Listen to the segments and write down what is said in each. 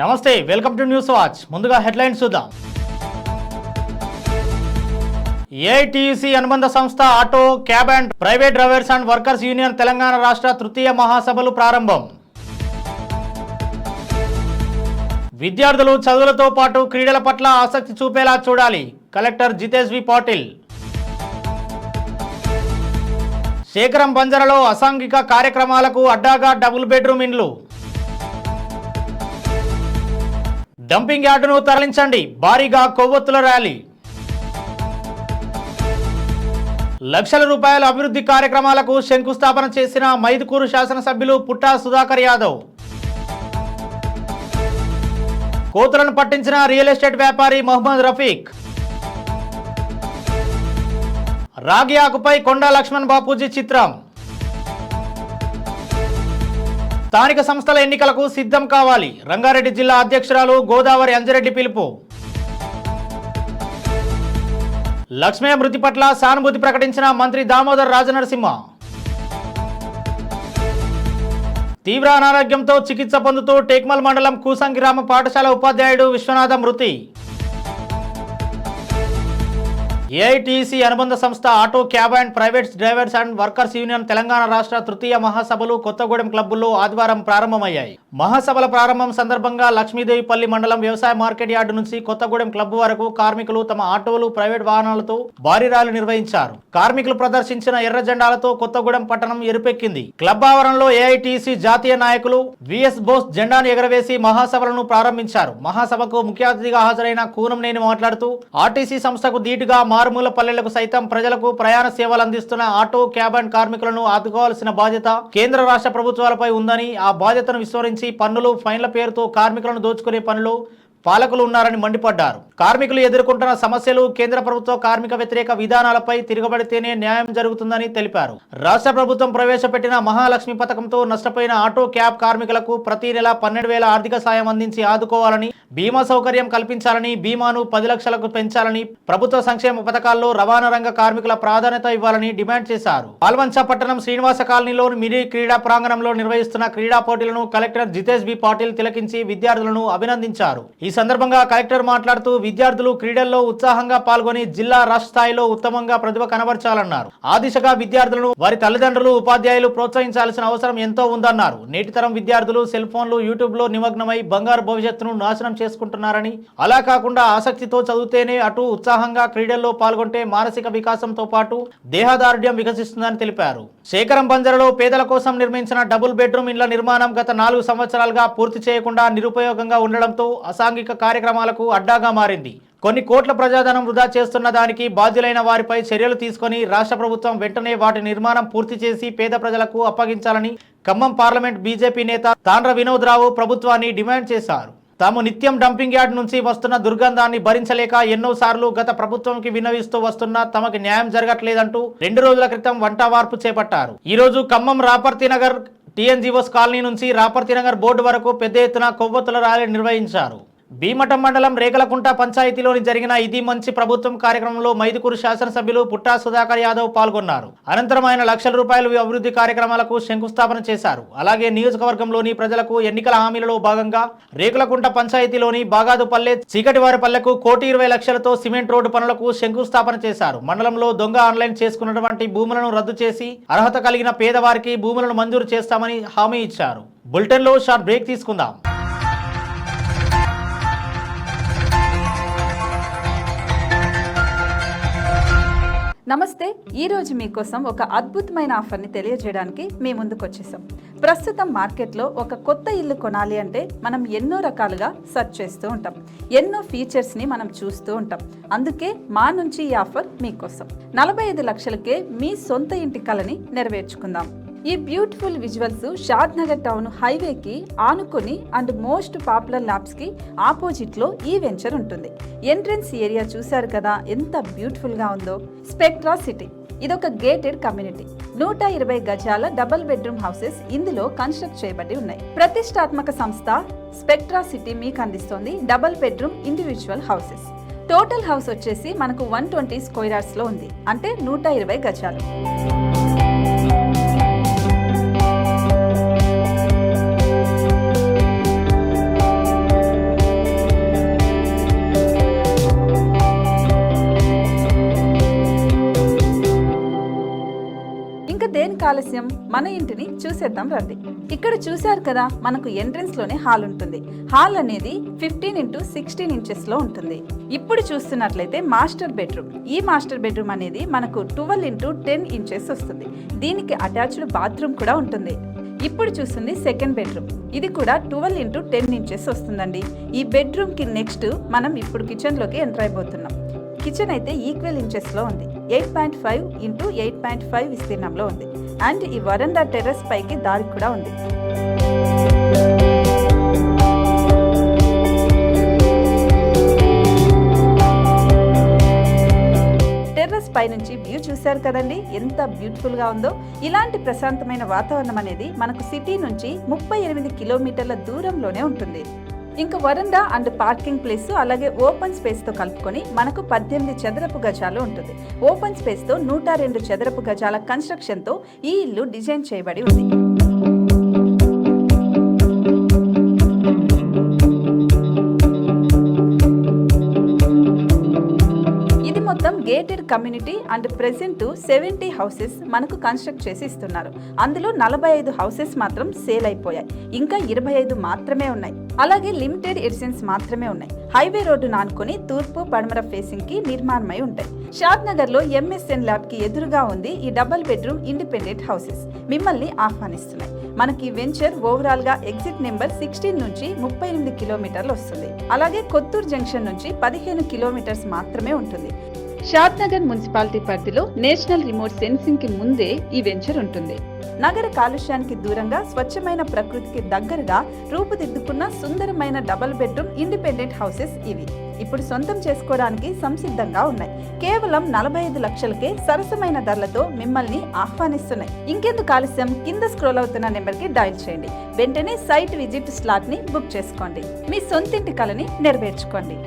నమస్తే, welcome to news watch. ముందుగా headlines చూద్దాం. ఏఐటీయూసీ అనుబంధ సంస్థ auto, cab and private drivers and workers union Telangana రాష్ట్ర తృతీయ మహాసభలు ప్రారంభం. విద్యార్థులు చదువులతో పాటు క్రీడల పట్ల ఆసక్తి చూపేలా చూడాలి. కలెక్టర్ జితేష్ వి పాటిల్. శేఖరం బంజరలో అసాంఘిక కార్యక్రమాలకు అడ్డాగా డబుల్ బెడ్రూమ్ ఇండ్లు. డంపింగ్ యార్డును తరలించండి, భారీగా కొవ్వొత్తుల ర్యాలీ. లక్షల రూపాయల అభివృద్ధి కార్యక్రమాలకు శంకుస్థాపన చేసిన మైదుకూరు శాసనసభ్యులు పుట్టా సుధాకర్ యాదవ్. కోతులను పట్టించిన రియల్ ఎస్టేట్ వ్యాపారి మహమ్మద్ రఫీక్. రాగి ఆకుపై కొండా లక్ష్మణ్ బాపూజీ చిత్రం. స్థానిక సంస్థల ఎన్నికలకు సిద్ధం కావాలి, రంగారెడ్డి జిల్లా అధ్యక్షురాలు గోదావరి అంజిరెడ్డి పిలుపు. లక్ష్మయ్య మృతి పట్ల సానుభూతి ప్రకటించిన మంత్రి దామోదర్ రాజనరసింహ. తీవ్ర అనారోగ్యంతో చికిత్స పొందుతూ టేక్మల్ మండలం కూసంగి గ్రామ పాఠశాల ఉపాధ్యాయుడు విశ్వనాథ మృతి. ఏఐటీసీ అనుబంధ సంస్థ auto, cab and private drivers and workers union Telangana రాష్ట్ర తృతీయ మహాసభలు కొత్తగూడెం క్లబ్బుల్లో ఆదివారం ప్రారంభమయ్యాయి. మహాసభల ప్రారంభం సందర్భంగా లక్ష్మీదేవిపల్లి మండలం వ్యవసాయ మార్కెట్ యార్డు నుంచి కొత్తగూడెం క్లబ్ వరకు కార్మికులు తమ ఆటోలు, ప్రైవేట్ వాహనాలతో భారీ ర్యాలీ నిర్వహించారు. కార్మికులు ప్రదర్శించిన ఎర్ర జెండాలతో కొత్తగూడెం పట్టణం ఎరుపెక్కింది. క్లబ్ ఆవరణలో ఏఐటీసీ జాతీయ నాయకులు విఎస్ బోస్ జెండాను ఎగరవేసి మహాసభలను ప్రారంభించారు. మహాసభకు ముఖ్య అతిథిగా హాజరైన కూనంనేని మాట్లాడుతూ ఆర్టీసీ సంస్థకు ధీటుగా మారుమూల పల్లెలకు సైతం ప్రజలకు ప్రయాణ సేవలు అందిస్తున్న ఆటో, క్యాబ్ అండ్ కార్మికులను ఆదుకోవాల్సిన బాధ్యత కేంద్ర రాష్ట్ర ప్రభుత్వాలపై ఉందని, ఆ బాధ్యతను విస్మరించి పన్నులు, ఫైన్ల పేరుతో కార్మికులను దోచుకునే పనులు పాలకులు ఉన్నారని మండిపడ్డారు. కార్మికులు ఎదుర్కొంటున్న సమస్యలు, కేంద్ర ప్రభుత్వ కార్మిక వ్యతిరేక విధానాలపై తిరగబడితేనే న్యాయం జరుగుతుందని తెలిపారు. రాష్ట్ర ప్రభుత్వం ప్రవేశపెట్టిన మహాలక్ష్మి పథకంతో నష్టపోయిన ఆటో, క్యాబ్ కార్మికులకు ప్రతి నెల 12,000 ఆర్థిక సాయం అందించి ఆదుకోవాలని, బీమా సౌకర్యం కల్పించాలని, బీమాను 10 లక్షలకు పెంచాలని, ప్రభుత్వ సంక్షేమ పథకాల్లో రవాణా రంగ కార్మికుల ప్రాధాన్యత ఇవ్వాలని డిమాండ్ చేశారు. పాల్వంచ పట్టణం శ్రీనివాస కాలనీలోని మినీ క్రీడా ప్రాంగణంలో నిర్వహిస్తున్న క్రీడా పోటీలను కలెక్టర్ జితేష్ బి పాటిల్ తిలకించి విద్యార్థులను అభినందించారు. ఈ సందర్భంగా కలెక్టర్ మాట్లాడుతూ విద్యార్థులు క్రీడల్లో ఉత్సాహంగా పాల్గొని జిల్లా, రాష్ట్ర స్థాయిలో ఉత్తమంగా ప్రతిభ కనబర్చాలన్నారు. ఆ దిశగా విద్యార్థులను, వారి తల్లిదండ్రులు, ఉపాధ్యాయులు ప్రోత్సహించాల్సిన అవసరం ఎంతో ఉందన్నారు. నేటి తరం విద్యార్థులు సెల్ ఫోన్లు, యూట్యూబ్ లో నిమగ్నమై బంగారు భవిష్యత్తును నాశనం చేసుకుంటున్నారని, అలా కాకుండా ఆసక్తితో చదివితేనే అటు ఉత్సాహంగా క్రీడల్లో పాల్గొంటే మానసిక వికాసంతో పాటు దేహదారుఢ్యం వికసిస్తుందని తెలిపారు. శేఖరం బంజరలో పేదల కోసం నిర్మించిన డబుల్ బెడ్రూమ్ ఇండ్ల నిర్మాణం గత 4 సంవత్సరాలుగా పూర్తి చేయకుండా నిరుపయోగంగా ఉండడంతో అసాంఘిక కార్యక్రమాలకు అడ్డాగా మారింది. కొన్ని కోట్ల ప్రజాధనం వృధా చేస్తున్న దానికి బాధ్యులైన వారిపై చర్యలు తీసుకొని రాష్ట్ర ప్రభుత్వం వెంటనే వాటి నిర్మాణం పూర్తి చేసి పేద ప్రజలకు అప్పగించాలని ఖమ్మం పార్లమెంట్ బీజేపీ నేత తాండ్ర వినోద్ రావు ప్రభుత్వాన్ని డిమాండ్ చేశారు. తాము నిత్యం డంపింగ్ యార్డ్ నుంచి వస్తున్న దుర్గంధాన్ని భరించలేక ఎన్నోసార్లు గత ప్రభుత్వంకి విన్నవిస్తూ వస్తున్నా తమకు న్యాయం జరగట్లేదంటూ 2 రోజుల క్రితం వంటవార్పు చేపట్టారు. ఈ రోజు ఖమ్మం రాపర్తి నగర్ టీఎన్జీఓస్ కాలనీ నుంచి రాపర్తి నగర్ బోర్డు వరకు పెద్ద ఎత్తున కొవ్వొత్తుల ర్యాలీ నిర్వహించారు. భీమటం మండలం రేగలకుంట పంచాయతీలోని జరిగిన ఇది మంచి ప్రభుత్వం కార్యక్రమంలో మైదుకూరు శాసనసభ్యులు పుట్టా సుధాకర్ యాదవ్ పాల్గొన్నారు. అనంతరం ఆయన లక్షల రూపాయల అభివృద్ధి కార్యక్రమాలకు శంకుస్థాపన చేశారు. అలాగే నియోజకవర్గంలోని ప్రజలకు ఎన్నికల హామీలలో భాగంగా రేగలకుంట పంచాయతీలోని బాగాదుపల్లె, చీకటివారిపల్లెకు 1,20 లక్షలతో సిమెంట్ రోడ్డు పనులకు శంకుస్థాపన చేశారు. మండలంలో దొంగ ఆన్లైన్ చేసుకున్నటువంటి భూములను రద్దు చేసి అర్హత కలిగిన పేదవారికి భూములను మంజూరు చేస్తామని హామీ ఇచ్చారు. బులెటిన్ లో షార్ట్ బ్రేక్ తీసుకుందాం. నమస్తే, ఈరోజు మీకోసం ఒక అద్భుతమైన ఆఫర్ని తెలియజేయడానికి మీ ముందుకు వచ్చేసాం. ప్రస్తుతం మార్కెట్లో ఒక కొత్త ఇల్లు కొనాలి అంటే మనం ఎన్నో రకాలుగా సెర్చ్ చేస్తూ ఉంటాం, ఎన్నో ఫీచర్స్ని మనం చూస్తూ ఉంటాం. అందుకే మా నుంచి ఈ ఆఫర్ మీకోసం. 45 లక్షలకే మీ సొంత ఇంటి కలని నెరవేర్చుకుందాం. ఈ బ్యూటిఫుల్ విజువల్స్ షాద్ నగర్ టౌన్ హైవేకి ఆనుకొని అండ్ మోస్ట్ పాపులర్ ల్యాబ్స్కి ఆపోజిట్లో ఈ వెంచర్ ఉంటుంది. ఎంట్రన్స్ ఏరియా చూశారు కదా ఎంత బ్యూటిఫుల్గా ఉందో. స్పెక్ట్రా సిటీ ఇదొక గేటెడ్ కమ్యూనిటీ. 120 గజాల డబుల్ బెడ్రూమ్ హౌసెస్ ఇందులో కన్స్ట్రక్ట్ చేయబడి ఉన్నాయి. ప్రతిష్టాత్మక సంస్థ స్పెక్ట్రా సిటీ మీకు అందిస్తోంది double bedroom individual houses. Total house వచ్చేసి మనకు 120 స్క్వేర్ యార్డ్స్లో ఉంది, అంటే 120 గజాలు. ఇంకా దేనికి ఆలస్యం, మన ఇంటిని చూసేద్దాం రండి. ఇక్కడ చూశారు కదా, మనకు ఎంట్రన్స్ లోనే హాల్ ఉంటుంది. హాల్ అనేది 15x16 ఇంచెస్ లో ఉంటుంది. ఇప్పుడు చూస్తున్నట్లయితే మాస్టర్ బెడ్రూమ్. ఈ మాస్టర్ బెడ్రూమ్ అనేది మనకు 12x10 ఇంచెస్ వస్తుంది. దీనికి అటాచ్డ్ బాత్రూమ్ కూడా ఉంటుంది. ఇప్పుడు చూస్తుంది సెకండ్ బెడ్రూమ్. ఇది కూడా 12x10 ఇంచెస్ వస్తుందండి. ఈ బెడ్రూమ్ కి నెక్స్ట్ మనం ఇప్పుడు కిచెన్ లోకి ఎంటర్ అయిపోతున్నాం. కిచెన్ అయితే ఈక్వల్ ఇంచెస్ లో ఉంది. 8.5x8.5 విస్తీర్ణంలో ఉంది. అండ్ ఈ వరండా టెర్రస్ పైకి దారి కూడా ఉంది. టెర్రస్ పై నుంచి వ్యూ చూశారు కదండి, ఎంత బ్యూటిఫుల్ గా ఉందో. ఇలాంటి ప్రశాంతమైన వాతావరణం అనేది మనకు సిటీ నుంచి 38 కిలోమీటర్ల దూరంలోనే ఉంటుంది. ఇంకా వరండా అండ్ పార్కింగ్ ప్లేస్ అలాగే ఓపెన్ స్పేస్ తో కలుపుకొని మనకు 18 చదరపు గజాలు ఉంటుంది. ఓపెన్ స్పేస్ తో 102 చదరపు గజాల కన్స్ట్రక్షన్ తో ఈ ఇల్లు డిజైన్ చేయబడి ఉంది. మొత్తం gated community and present 70 houses మనకు కన్స్ట్రక్ట్ చేసి ఇస్తున్నారు. అందులో 45 హౌసెస్ మాత్రం సేల్ అయిపోయాయి. ఇంకా 25 మాత్రమే ఉన్నాయి. అలాగే లిమిటెడ్ ఎడిషన్స్ మాత్రమే ఉన్నాయి. హైవే రోడ్డు నానుకొని తూర్పు పడమర ఫేసింగ్ కి నిర్మాణమై ఉంటాయి. షాద్ నగర్ లో MSN ల్యాబ్ కి ఎదురుగా ఉంది ఈ డబుల్ బెడ్రూమ్ ఇండిపెండెంట్ హౌసెస్. మిమ్మల్ని ఆహ్వానిస్తున్నాయి. మనకి వెంచర్ ఓవరాల్ గా ఎగ్జిట్ నెంబర్ 16 నుంచి 38 కిలోమీటర్లు వస్తుంది. అలాగే కొత్తూరు జంక్షన్ నుంచి 15 కిలోమీటర్స్ మాత్రమే ఉంటుంది. షాద్ నగర్ మున్సిపాలిటీ పరిధిలో నేషనల్ రిమోట్ సెన్సింగ్ కి ముందే ఈ వెంచర్ ఉంటుంది. నగర కాలుష్యానికి దూరంగా స్వచ్ఛమైన ప్రకృతికి దగ్గరగా రూపుదిద్దుకున్న సుందరమైన డబుల్ బెడ్రూమ్ ఇండిపెండెంట్ హౌసెస్ ఇవి. ఇప్పుడు సొంతం చేసుకోవడానికి సంసిద్ధంగా ఉన్నాయి. కేవలం 45 లక్షలకే సరసమైన ధరలతో మిమ్మల్ని ఆహ్వానిస్తున్నాయి. ఇంకెందుకు ఆలస్యం, కింద స్క్రోల్ అవుతున్న నెంబర్ కి డయల్ చేయండి. వెంటనే సైట్ విజిట్ స్లాట్ ని బుక్ చేసుకోండి. మీ సొంతింటి కలని నెరవేర్చుకోండి.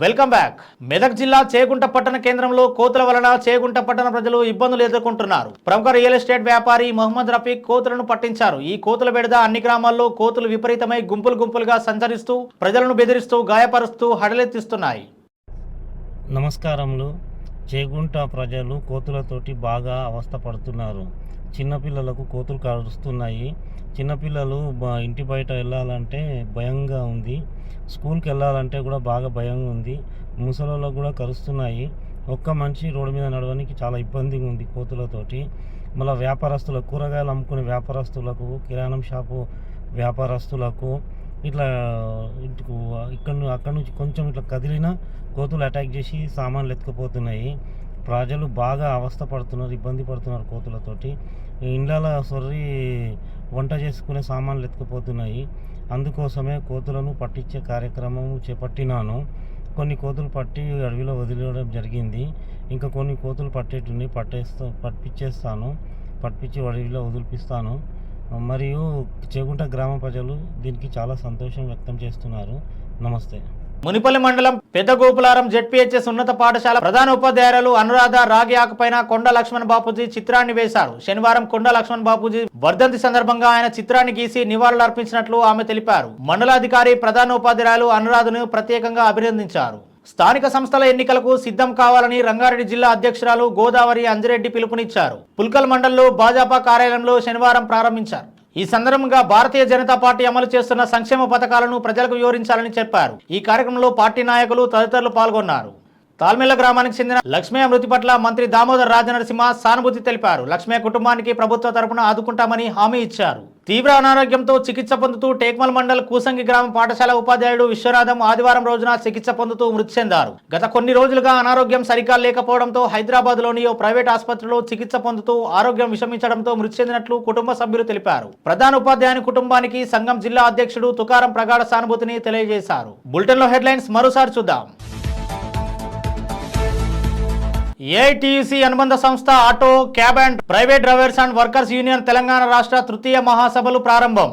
Welcome back. మెదక్ జిల్లా చేగుంట పట్టణ కేంద్రంలో కోతుల వలన చేగుంట పట్టణ ప్రజలు ఇబ్బందులు ఎదుర్కొంటున్నారు. ప్రముఖ రియల్ ఎస్టేట్ వ్యాపారి మహమ్మద్ రఫీక్ కోతులను పట్టించారు. ఈ కోతుల బెడద అన్ని గ్రామాల్లో కోతులు విపరీతమై గుంపులుగా సంచరిస్తూ ప్రజలను బెదిరిస్తూ గాయపరుస్తూ హడలెత్తిస్తున్నాయి. నమస్కారములు. చేగుంట ప్రజలు కోతులతోటి బాగా అవస్థ పడుతున్నారు. చిన్నపిల్లలకు కోతులు కరుస్తున్నాయి. చిన్నపిల్లలు ఇంటి బయట వెళ్ళాలంటే భయంగా ఉంది. స్కూల్కి వెళ్ళాలంటే కూడా బాగా భయంగా ఉంది. ముసలోళ్ళకు కూడా కరుస్తున్నాయి. ఒక్క మనిషి రోడ్డు మీద నడవడానికి చాలా ఇబ్బందిగా ఉంది కోతులతోటి. మళ్ళీ వ్యాపారస్తులకు, కూరగాయలు అమ్ముకునే వ్యాపారస్తులకు, కిరాణం షాపు వ్యాపారస్తులకు ఇట్లా అక్కడి నుంచి కొంచెం ఇట్లా కదిలినా కోతులు అటాక్ చేసి సామాన్లు ఎత్తుకుపోతున్నాయి. ప్రజలు బాగా అవస్థ పడుతున్నారు, ఇబ్బంది పడుతున్నారు కోతులతోటి. ఇండ్ల సొర్రి వంట చేసుకునే సామాన్లు ఎత్తుకుపోతున్నాయి. అందుకోసమే కోతులను పట్టించే కార్యక్రమం చేపట్టినాను. కొన్ని కోతులు పట్టి అడవిలో వదిలేయడం జరిగింది. ఇంకా కొన్ని కోతులు పట్టేటిని పట్టించేస్తాను. పట్టించి అడవిలో వదిలిపిస్తాను. మరియు చేగుంట గ్రామ ప్రజలు దీనికి చాలా సంతోషం వ్యక్తం చేస్తున్నారు. నమస్తే. మునిపల్లి మండలం పెద్దగోపులారం జెడ్పీహెచ్ఎస్ ఉన్నత పాఠశాల ప్రధాన ఉపాధ్యాయులు అనురాధ రాగి ఆకుపైన కొండ లక్ష్మణ్ బాపూజీ చిత్రాన్ని వేశారు. శనివారం కొండ లక్ష్మణ్ బాపూజీ వర్ధంతి సందర్భంగా ఆయన చిత్రాన్ని గీసి నివాళులు అర్పించినట్లు ఆమె తెలిపారు. మండలాధికారి ప్రధాన ఉపాధ్యాయులు అనురాధను ప్రత్యేకంగా అభినందించారు. స్థానిక సంస్థల ఎన్నికలకు సిద్ధం కావాలని రంగారెడ్డి జిల్లా అధ్యక్షురాలు గోదావరి అంజిరెడ్డి పిలుపునిచ్చారు. పుల్కల్ మండలంలో భాజపా కార్యాలయంలో శనివారం ప్రారంభించారు. ఈ సందర్భంగా భారతీయ జనతా పార్టీ అమలు చేస్తున్న సంక్షేమ పథకాలను ప్రజలకు వివరించాలని చెప్పారు. ఈ కార్యక్రమంలో పార్టీ నాయకులు తదితరులు పాల్గొన్నారు. తాల్మెల్ల గ్రామానికి చెందిన లక్ష్మయ్య మృతి పట్ల మంత్రి దామోదర్ రాజనరసింహ సానుభూతి తెలిపారు. లక్ష్మయ్య కుటుంబానికి ప్రభుత్వ తరపున ఆదుకుంటామని హామీ ఇచ్చారు. తీవ్ర అనారోగ్యంతో చికిత్స పొందుతూ టేక్మల్ మండల్ కూసంగి గ్రామ పాఠశాల ఉపాధ్యాయుడు విశ్వనాథం ఆదివారం రోజున చికిత్స పొందుతూ మృతి చెందారు. గత కొన్ని రోజులుగా అనారోగ్యం సరిగా లేకపోవడంతో హైదరాబాద్ లోని ఓ ప్రైవేట్ ఆసుపత్రిలో చికిత్స పొందుతూ ఆరోగ్యం విషమించడంతో మృతి చెందినట్లు కుటుంబ సభ్యులు తెలిపారు. ప్రధాన ఉపాధ్యాయుని కుటుంబానికి సంఘం జిల్లా అధ్యక్షుడు తుకారం ప్రగాఢ సానుభూతిని తెలియజేశారు. బులెటిన్ లో హెడ్లైన్స్ మరోసారి చూద్దాం. ఏఐటీయూసీ అనుబంధ సంస్థ auto, cab and private drivers and workers union Telangana రాష్ట్ర తృతీయ మహాసభలు ప్రారంభం.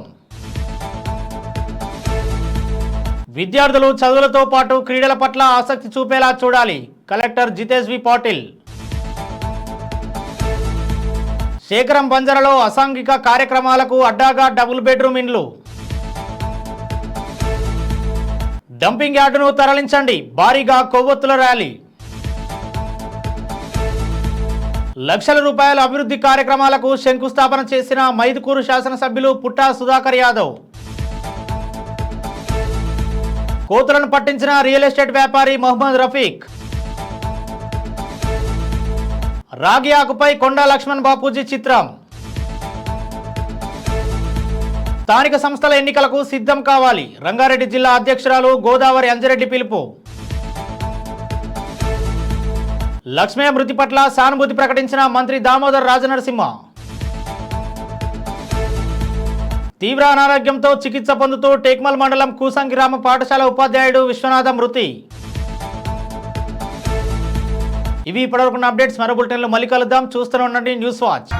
విద్యార్థులు చదువులతో పాటు క్రీడల పట్ల ఆసక్తి చూపేలా చూడాలి. కలెక్టర్ జితేష్ వి పాటిల్. శేఖరం బంజరలో అసాంఘిక కార్యక్రమాలకు అడ్డాగా డబుల్ బెడ్రూమ్ ఇండ్లు. డంపింగ్ యార్డును తరలించండి, భారీగా కొవ్వొత్తుల ర్యాలీ. లక్షల రూపాయల అభివృద్ధి కార్యక్రమాలకు శంకుస్థాపన చేసిన మైదుకూరు శాసనసభ్యులు పుట్టా సుధాకర్ యాదవ్. కోతులను పట్టించిన రియల్ ఎస్టేట్ వ్యాపారి మహమ్మద్ రఫీక్. రాగి ఆకుపై కొండా లక్ష్మణ్ బాపూజీ చిత్రం. స్థానిక సంస్థల ఎన్నికలకు సిద్ధం కావాలి, రంగారెడ్డి జిల్లా అధ్యక్షురాలు గోదావరి అంజిరెడ్డి పిలుపు. లక్ష్మయ్య మృతి పట్ల సానుభూతి ప్రకటించిన మంత్రి దామోదర్ రాజనరసింహ. తీవ్ర అనారోగ్యంతో చికిత్స పొందుతూ టేక్మల్ మండలం కూసంగి గ్రామ పాఠశాల ఉపాధ్యాయుడు విశ్వనాథ మృతి. ఇవి ఇప్పటివరకు అప్డేట్స్. మరో బులెటిన్లో మళ్ళీ కలుద్దాం. చూస్తూనే ఉండండి న్యూస్ వాచ్.